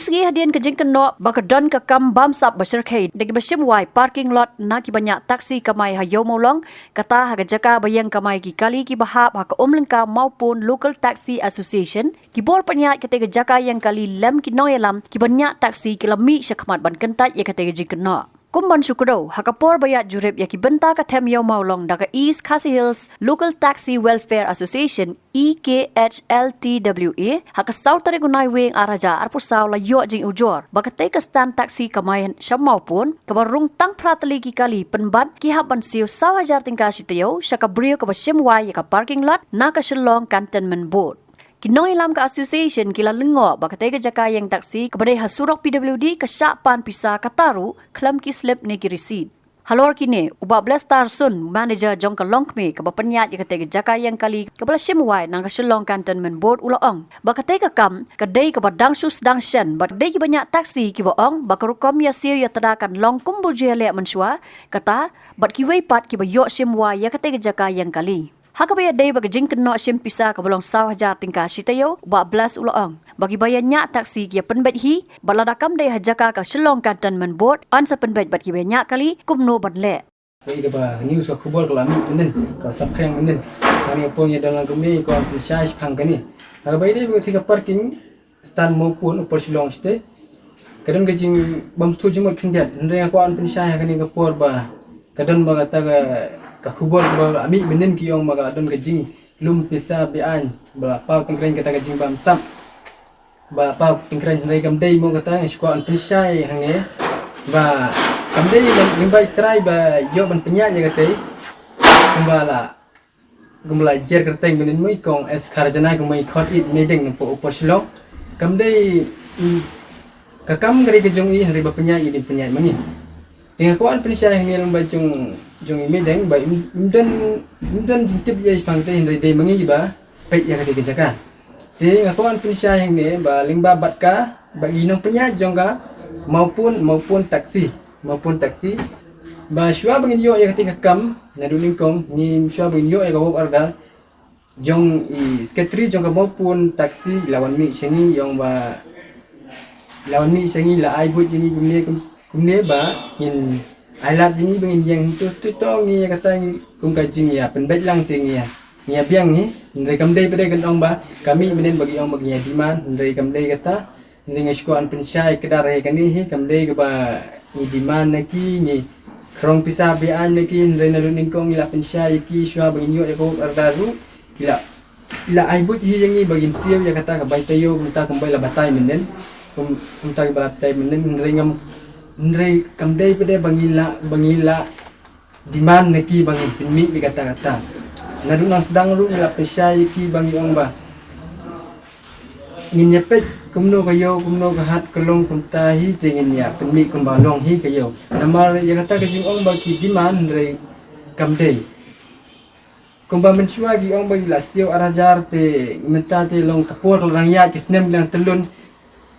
segi hadian ke jingkeno bakadan ke kam bamsap basyarkai degi basyim wai parking lot na ki banyak taksi kamai hayo molong kata haga jaka bayang kamai ki kali ki bahap haka umlengka maupun local taxi association ki bor penyak kete jaka yang kali lem ki noyalam ki banyak taksi ki lami syakmat ban kentat ya kete jingkeno Kumban syukuro, hakapor bayat jurib yaki benta ka tem yaw maulong daga East Khasi Hills Local Taxi Welfare Association EKHLTWA haka South Tarigunai wing araja arpusaw la yo jing ujor bakate ka stand taxi kamayan syam maupun kabarung tang pratali ki kali penbat ki haban siu sawajar tingka sitayo syaka brio ka basyem wai yaka parking lot na ka Shillong Cantonment Board. Kinoi lam ka association kila lengo bakate ka jaka yang taksi kepada hasurok PWD ke syapan pisa kataru klam ki slip ni ki receipt. Halor kini uba Blestar Sun manager jong ka longkme ka bapanyat ya kate ka jaka yang kali kepala Shimwai nang ka Shillong Cantonment Board ulaong bakate ka kam kadai ka badang sus dang shen bakdai ki banyak taksi ki baong bakarukom ya siu ya tadakan long kumbuji le mensua kata bat ki wei pat ki bayo Shimwai ya kate ka jaka yang kali. Hakabaya day bagi jingkeno asyim pisa ka bolong saw hajar tingka sitayo ba blas ulaong. Bagi bayannya taksi kia penbet hi baladakam day hajaka ka Shillong Cantonment Board an sa penbet bat ki banyak kali kumno banle. Vậy thì bà news của khubor là mình nên có sắp khen mình nên kami pun ya dalam kami ko bisa phang kani. Hakabaya day bagi tiga parking stand maupun upor Shillong state. Kadang gajing bam setuju mot kendiat. Hendra ko an pensaya kani ka por ba. Kadang ba kata ka khubor ba ami menen ki yong maga don gajing lum pisa bian ba pa tingkren kata gajing bam sam ba pa tingkren rai gam dei mo kata ko an pensai hange ba gam dei limbai try ba yo ban penya ya kata kumbala gumla jer kerteng menen mo kong es kharjana gumai khot it medeng po upor Shillong gam dei kakam gari gajong i hari ba penya i din penya mangi tinggal ko an pensai hange lum ba jong medeng ba imdan jintip ya ispangte hindai dei mangi ba pek ya kade jaka te ngakuan pensai yang ne ba lingba batka bagi nong penya jongga maupun taksi ba shua bangin yo ya ketika kam naduling kong ni shua bangin yo ya gawok arda jong i sketri jongga maupun taksi lawan mi sengi yong ba lawan mi sengi la ai buat ini kumne ba in alat ini bangin yang tu ngi kata ngi kum kajing ya penbet lang tingi ya biang ni ndai kam dei pede kan ong ba kami menen bagi ong bagi diman ndai kam dei kata ndai ngasko an pensai kedar he kan ni kam dei ke ba ni diman naki ni krong pisah bian naki ndai nalu ningkong ila pensai ki shua bangin yo ko ardaru ila ai but hi yang ni bagin siu ya kata ka bai tayo minta kembali la batai menen kum ta batai menen ndai ngam Ndrai kamdai pada bangila diman neki bangin pinmi bi kata-kata. Nadu nang sedang ru ila pesai ki bangi ong ba. Ngin nyepet kumno kayo kumno kahat kelong kumtahi tingin ya pinmi kumbalong hi kayo. Namar ya kata kajing ong ba ki diman ndrai kamdai. Kumba mensua ki ong bagi lasio arajar te minta te long kapor lang ya kisnem lang telun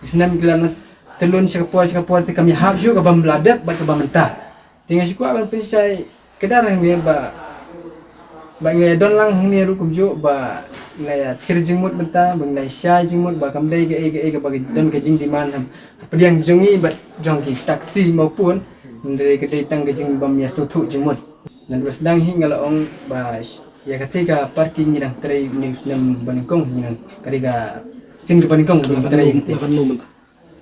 kisnem gilan telun sekapor te kami habju ka bam bladap ba ka bam mentah tinggal siku akan pensai kedar ni ba ngai don lang ni ru kumju ba ngai thir jingmut mentah bang nai syai jingmut ba kam dai ke bagi don ke jing diman ham pediang jongi ba jongki taksi maupun ndre ke dai tang ke jing bam ya sutu jingmut dan sedang hi ngalaong ba ya ketika parking ni dang trai ni nam baningkong ni kariga sing baningkong trai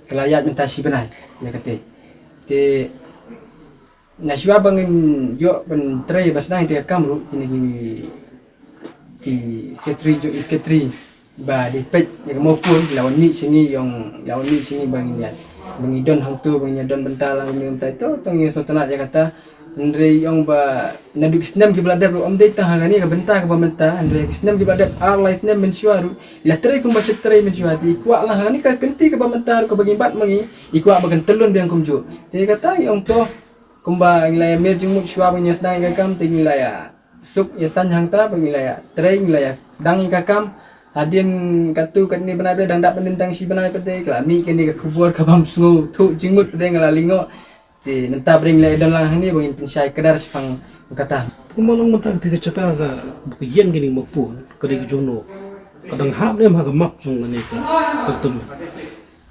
kelayat minta si benai ya kate te naswa bangin yo ben tray basnang te kamru ini ki sketri ba di pet ya maupun lawan ni sini yang lawan ni sini bangin ya bangidon hang tu bangin don bentalang minta itu tong yang sotanat ya kata Andre yang ba naduk senam ki bladap om dei tang hangani ka benta ka bamenta Andre senam ki bladap arlai senam mensuaru la trai kum baca trai mensuati kuak lah hangani ka kenti ka bamenta ka bagi bat mangi ikuak bagan telun biang kumju te kata yang to kumba ngilaya merjing mut syua bang sedang ka kam te ngilaya suk ya san hang ta bang ngilaya trai ngilaya sedang ka kam adin katu kat ni benai dan dak penentang si benai pete kelami kini ka kubur ka bam sungu tu jingmut pede ngalalingo di mentah bring le dan lang ni bangin pensai kedar sepang kata kumalong mentang tiga cakap ka bukian gini mapun kadi jono kadang hap le ma map jong ni ka katum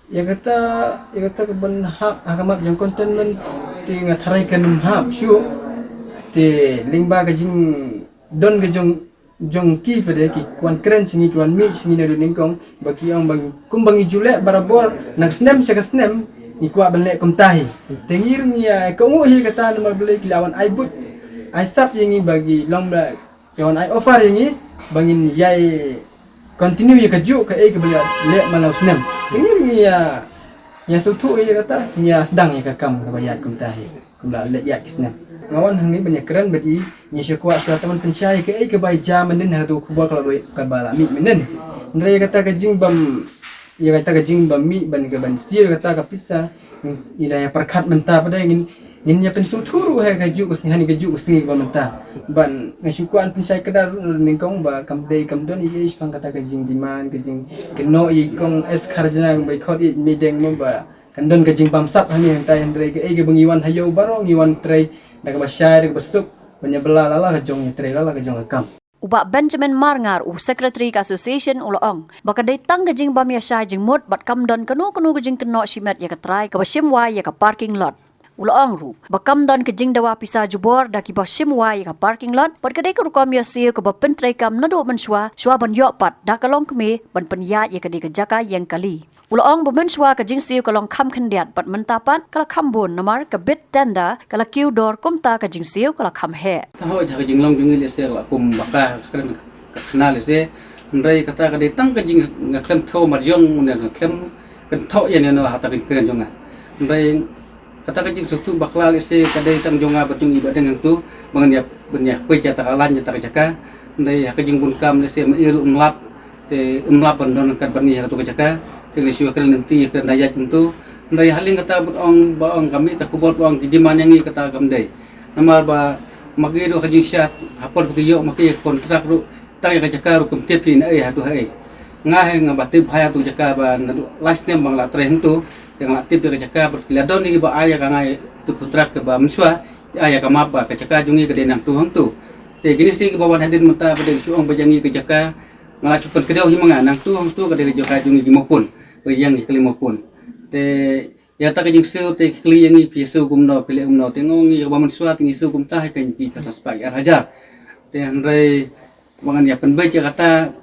ya kata keban hak hakamat jang konten men ti ngatharai kan hap syu te lingba ka jing don ga jong ki pada ki kwan keren singi kwan mi singi na ningkong bagi ang bang kumbang ijule barabor nang snem sa snem ni kwa banle kum tahi tengir ni ya kamu hi kata nama beli kilawan ai but ai sap yangi bagi long ba kawan ai offer yangi bangin yai continue ya kaju ka ke beli le malau snem tengir ni ya sutu ya kata ya sedang ya kakam ka bayat kum tahi kum la le ya kisnem ngawan hang ni banyak keren bagi ni syakwa suatu teman pensyai ke bai jam menen ha tu kubal kalau ka bala mi menen ndre kata ka jing bam ya kata ka jing bam mi ban ka ban sia kata ka pisa ida ya perkat menta pada ingin ya pensuturu ha kaju ko sini kaju ko sini ba menta ban ngasyukuan pensyai kedar ningkong ba kamdei kamdon i pang kata ka jing jiman ka jing keno i kong es kharjana bai khot i mideng mo ba kandon ka jing pamsap hani hentai ndre ke bengiwan hayo barong iwan trai daga basyai daga besuk banyak bela lala ka jong trai lala ka jong kam Ubak Benjamin Marngar Secretary ka Association Ulaong baka datang ke jing bamia syai jing mut bat kamdon kenu ke jing keno shimet ya katrai ka basimwa ya ka parking lot Ulaong ru bakam don ke jing dawa pisa jubor da ki basimwa ya ka parking lot pat kadai ka rukom ya siu ka bapentrai kam nado menswa shwa ban yok pat da kalong keme ban penyat ya ka di ka jaka yang kali Ulaong bumenswa ka jing siu kalong kham khendiat pat mentapat kala khambun namar ka bit tenda kala kiu dor kumta ka jing siu kala kham he tahu jaga jinglong jungi lese la kum baka kren kenal lese ndai kata ka datang ka jing ngaklem tho marjong ngaklem kan tho ya no hata kren jonga ndai kata ka jing sutu bakla lese ka datang jonga batung ibadah yang tu bangan ya benya pe jata kalan jata jaka ndai ka jing bun kam lese mairu umlap te umlap bandon kan bani ka tu jaka te lese kren nanti kren daya tentu ndai haling kata baong kami tak kubot baong di mana yang kata kamdai namar ba magido ka jing syat hapor biyo maki kontrak ru tay ka jaka ru kumtip pin ai hatu hai ngahe ngabatib haya tu jaka ba last name bang la tre hentu yang la tip ka jaka berkiladon ni ba aya ka ngai tu kontrak ke ba menswa aya ka mapa ka jaka jungi ke denang tu hentu te gini si ke bawan hadin menta pada suong bajangi ke jaka ngala cupen kedau hi manga nang tu hentu ka de jaka jungi gimopun bayang ni kelimopun te ya tak jing seu te kli yang i pisu gumno pile gumno te ngongi ba menswa tingi seu gumta ha kan ki kasas pai raja te andre bangan ya penbai kata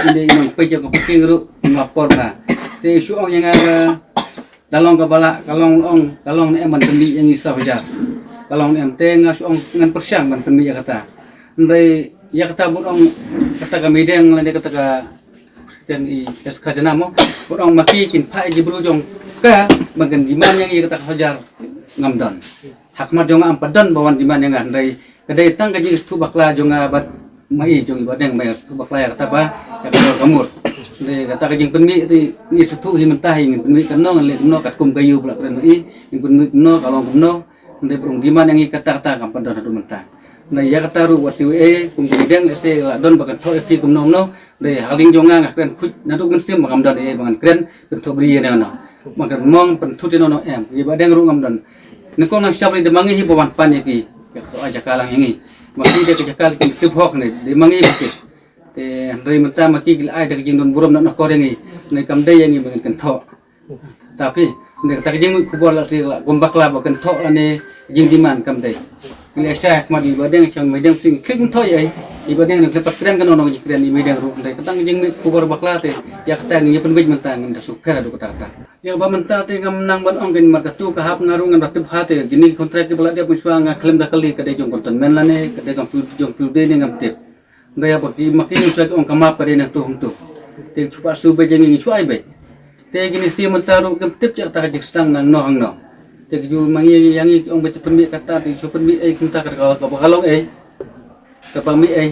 inde imang peja ko piking ru lapor na te suong yang ada dalong ka bala kalong ne man pendi yang isa hajar kalong ne te nga suong ngan persiang man pendi kata andre ya kata burong kata ka medeng lande kata ka dan i eska janamo burong maki kin pai ji brujong ka magan diman yang i kata hajar ngamdan hakmat jonga ampadon bawan diman yang andre kadai tang ka ji stu bakla jonga bat mai jong ibadeng mai stu bakla ya kata ba ya kata kamur de kata ka jing penmi ti ni setu hi mentah ingin penmi keno le no kat kum kayu pula kren i ing penmi no kalong no de burung diman yang i kata kampadon adu mentah na ya kata ru wasiwe kum bideng se la don bakan tho fi kum no de haling jonga ngakren khuj nadu ngensim makamdan e bangan kren bentuk beri ne no makan mong pentut no em ibadeng ru ngamdan nekong nang syabri de mangi hi bawan pan ki to aja kalang yangi maki de kejakal ki tibhok ne de mangi bukit te ndai menta maki gil ai de jing don burom na korengi ne kamde yangi bangan kan tho tapi ne ta jing kubor la ti la gombak la bakan tho ane jing diman kamde ile syah madi badeng chang medeng sing klik tho ai ibadeng ne klepat kren kan ono ji kren ni medeng ru ndai katang jing kubor bakla te ya kata ni penbej menta ngin da sukar do kata ya ba menta te ngam nang ban ong gen markatu ka hap naru ngan ratib hate gini kontrak ke bala dia puswa nga klem da kali kade jong konten men lane kade kam jong de ni ngam tip ndai ba ki makin usai ong kamap kade na tu huntu te chupa su be jeng ni chuai be te gini si menta ru kam tip jak ta jik stang nang no hang no te ju mangi yang ong be penmi kata ti su penmi ai kunta ka kalong ai ka pami ai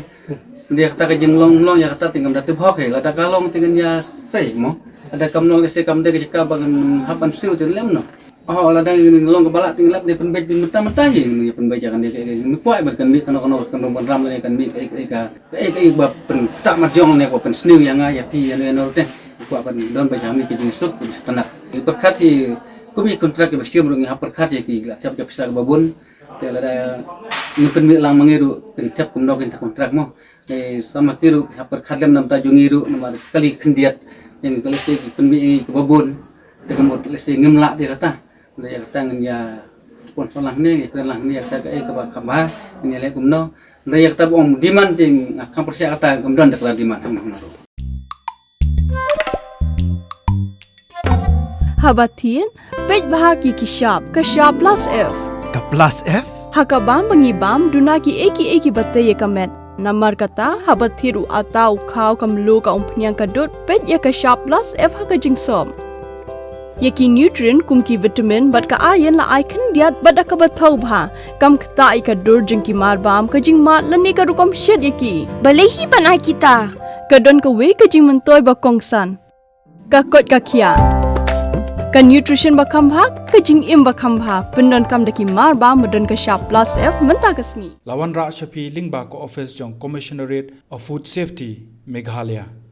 dia kata ke jeng long ya kata tinggal datib hok he kata kalong tinggal ya sei mo ada kamnong se kam de ke ka bangan hapan siu te lem no oh la dang long ke balak tinggal de penbej bin menta ye ni penbej kan de mi kuai ber kan mi kan kan ram le kan mi ka ba pen tak marjong ne ko pen sniu yang ya pi ya no te ko ban don ba jami ke jeng suk tanak berkat hi ko mi kontrak ke basium rung ha berkat ye ki la tiap bisa babun te la da ni pen mi lang mangiru pen tiap kum no kontrak mo sama kiru berkat lem nam ta jungiru nomor kali kendiat yang kali se ki penmi ke babun tegamot lesi ngemla dia kata dia kata ngnya pon solang ni kelang ni kata ke kaba ini le kumno dia kata om demand ting akan persia kata kemudian deklar demand Habatin pej bahagi kishab kashab plus F Ka plus F? hakabam bangibam dunaki eki batte yekamet namar kata habathiru atau khau kamlu ka umpnyang kadut pej ya kashab plus F hakajing som Yaki nutrient kumki vitamin bat ka ayan la icon diat bat ka bathau bha kam khta ka dur jing ki mar bam ka jing mat lani ka rukom shed yaki balehi banai kita ka don ka we ka jing mentoy ba kongsan ka kot ka khia ka nutrition ba kham bha ka jing im ba kham bha pendon kam daki mar bam modon ka sharp plus F menta kasni Lawan Ra Shafi Lingba ko office jong Commissionerate of Food Safety Meghalaya